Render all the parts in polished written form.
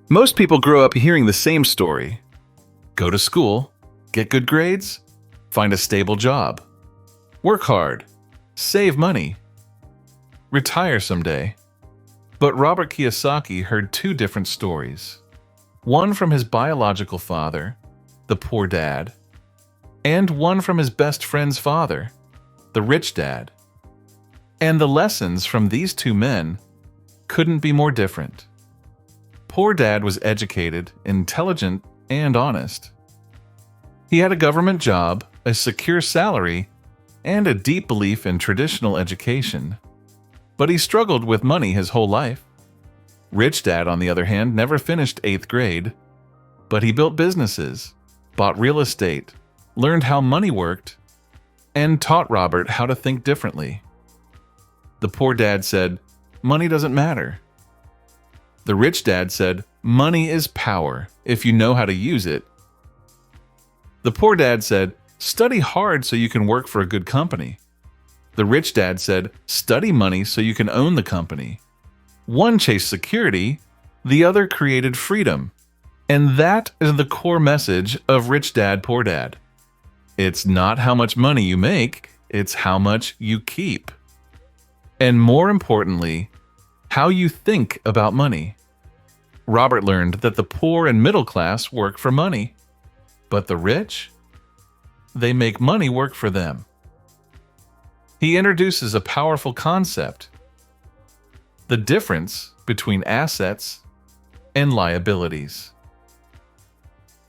Most people grow up hearing the same story. Go to school, get good grades, find a stable job, work hard, save money, retire someday. But Robert Kiyosaki heard two different stories. One from his biological father, the poor dad, and one from his best friend's father, the rich dad. And the lessons from these two men couldn't be more different. Poor dad was educated, intelligent, and honest. He had a government job, a secure salary, and a deep belief in traditional education. But he struggled with money his whole life. Rich dad, on the other hand, never finished 8th grade, but he built businesses, bought real estate, learned how money worked, and taught Robert how to think differently. The poor dad said, "Money doesn't matter." The rich dad said, "Money is power if you know how to use it." The poor dad said, "Study hard so you can work for a good company." The rich dad said, "Study money so you can own the company." One chased security, the other created freedom. And that is the core message of Rich Dad, Poor Dad. It's not how much money you make, it's how much you keep. And more importantly, how you think about money. Robert learned that the poor and middle class work for money, but the rich, they make money work for them. He introduces a powerful concept: the difference between assets and liabilities.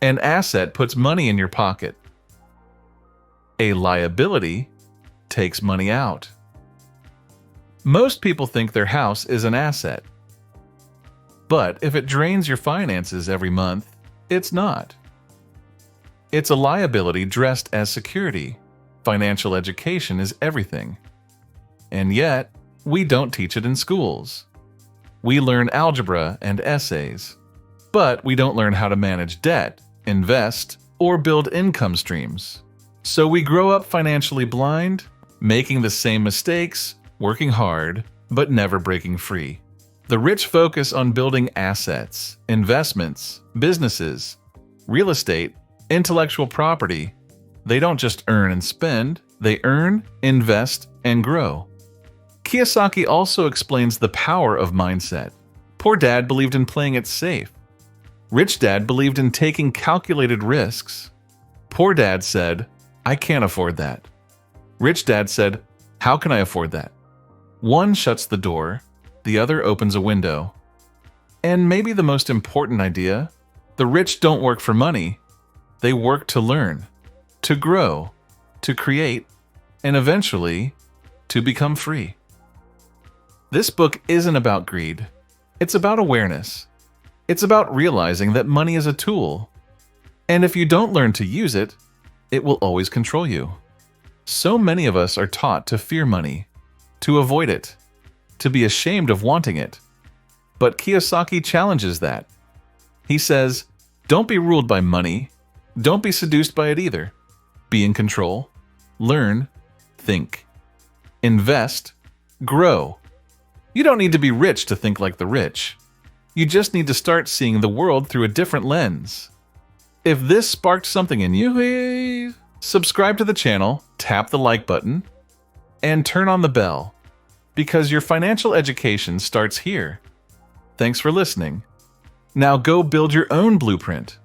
An asset puts money in your pocket. A liability takes money out. Most people think their house is an asset. But if it drains your finances every month, it's not. It's a liability dressed as security. Financial education is everything. And yet, we don't teach it in schools. We learn algebra and essays, but we don't learn how to manage debt, invest, or build income streams. So we grow up financially blind, making the same mistakes, working hard, but never breaking free. The rich focus on building assets, investments, businesses, real estate, intellectual property. They don't just earn and spend, they earn, invest, and grow. Kiyosaki also explains the power of mindset. Poor dad believed in playing it safe. Rich dad believed in taking calculated risks. Poor dad said, "I can't afford that." Rich dad said, "How can I afford that?" One shuts the door, the other opens a window. And maybe the most important idea, the rich don't work for money. They work to learn, to grow, to create, and eventually, to become free. This book isn't about greed. It's about awareness. It's about realizing that money is a tool. And if you don't learn to use it, it will always control you. So many of us are taught to fear money, to avoid it, to be ashamed of wanting it. But Kiyosaki challenges that. He says, don't be ruled by money. Don't be seduced by it either. Be in control. Learn. Think. Invest. Grow. You don't need to be rich to think like the rich. You just need to start seeing the world through a different lens. If this sparked something in you, subscribe to the channel, tap the like button, and turn on the bell, because your financial education starts here. Thanks for listening. Now go build your own blueprint.